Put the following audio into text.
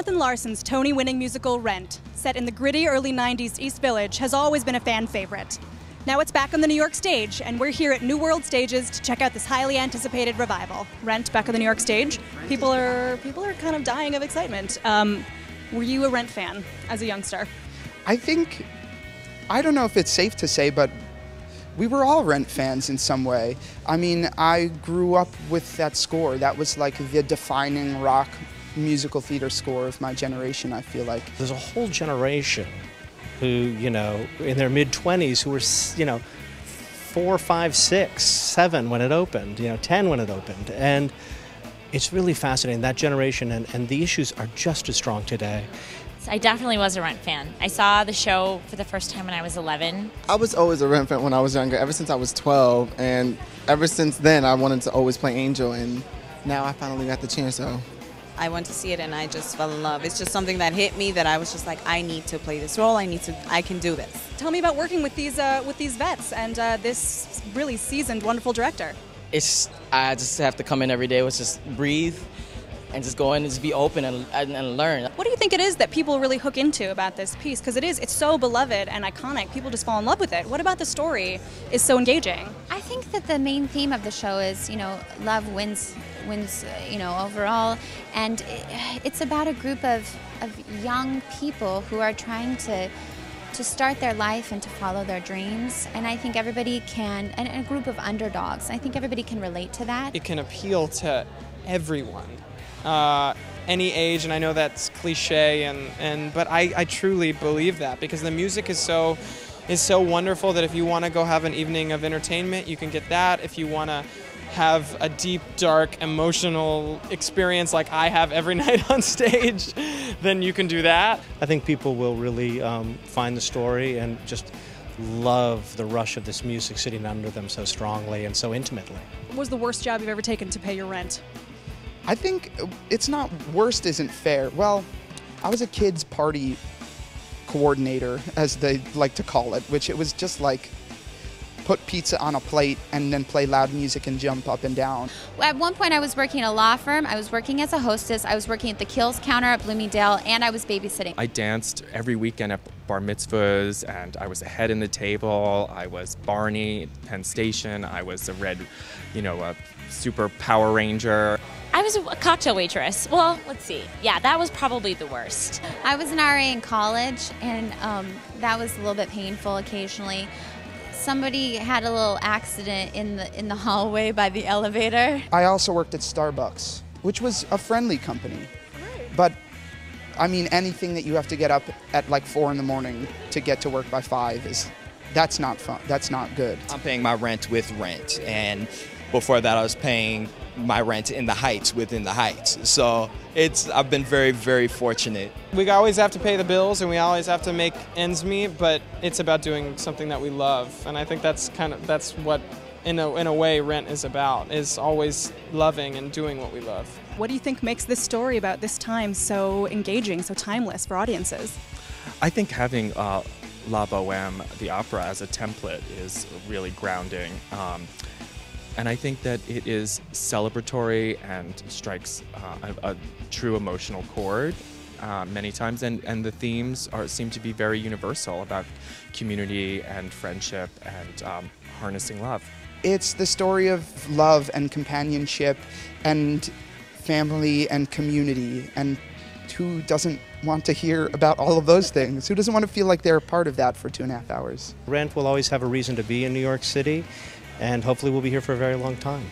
Jonathan Larson's Tony-winning musical Rent, set in the gritty early 90s East Village, has always been a fan favorite. Now it's back on the New York stage, and we're here at New World Stages to check out this highly anticipated revival. Rent back on the New York stage. People are kind of dying of excitement. Were you a Rent fan as a youngster? I don't know if it's safe to say, but we were all Rent fans in some way. I mean, I grew up with that score. That was like the defining rock musical theater score of my generation, I feel like. There's a whole generation who, in their mid-20s who were, 4, 5, 6, 7 when it opened, 10 when it opened. And it's really fascinating, that generation, and the issues are just as strong today. I definitely was a Rent fan. I saw the show for the first time when I was 11. I was always a Rent fan when I was younger, ever since I was 12, and ever since then I wanted to always play Angel, and now I finally got the chance, so. I went to see it and I just fell in love. It's just something that hit me that I was just like, I need to play this role, I can do this. Tell me about working with these vets and this really seasoned, wonderful director. I just have to come in every day, just breathe, and just go in and just be open and learn. What do you think it is that people really hook into about this piece? Because it's so beloved and iconic. People just fall in love with it. What about the story is so engaging? I think that the main theme of the show is, love wins, overall. And it's about a group of young people who are trying to start their life and to follow their dreams. And I think everybody can, and a group of underdogs, I think everybody can relate to that. It can appeal to everyone. Any age, and I know that's cliche, but I truly believe that, because the music is so wonderful that if you want to go have an evening of entertainment, you can get that. If you want to have a deep, dark, emotional experience like I have every night on stage, then you can do that. I think people will really find the story and just love the rush of this music sitting under them so strongly and so intimately. What was the worst job you've ever taken to pay your rent? I think it's not worst isn't fair. Well, I was a kids' party coordinator, as they like to call it, which it was just like put pizza on a plate and then play loud music and jump up and down. At one point I was working at a law firm, I was working as a hostess, I was working at the Kills counter at Bloomingdale, and I was babysitting. I danced every weekend at bar mitzvahs, and I was a head in the table, I was Barney at Penn Station, I was a a super Power Ranger. I was a cocktail waitress. Well, let's see. Yeah, that was probably the worst. I was an RA in college, and that was a little bit painful occasionally. Somebody had a little accident in the hallway by the elevator. I also worked at Starbucks, which was a friendly company. But I mean, anything that you have to get up at like 4 in the morning to get to work by 5 that's not fun. That's not good. I'm paying my rent with rent, and before that I was paying my rent in the Heights within the Heights. So I've been very, very fortunate. We always have to pay the bills and we always have to make ends meet, but it's about doing something that we love. And I think that's what in a way Rent is about, is always loving and doing what we love. What do you think makes this story about this time so engaging, so timeless for audiences? I think having La Bohème, the opera, as a template is really grounding. And I think that it is celebratory and strikes a true emotional chord many times, and the themes seem to be very universal about community and friendship and harnessing love. It's the story of love and companionship and family and community, and who doesn't want to hear about all of those things? Who doesn't want to feel like they're a part of that for 2.5 hours? Rent will always have a reason to be in New York City, and hopefully we'll be here for a very long time.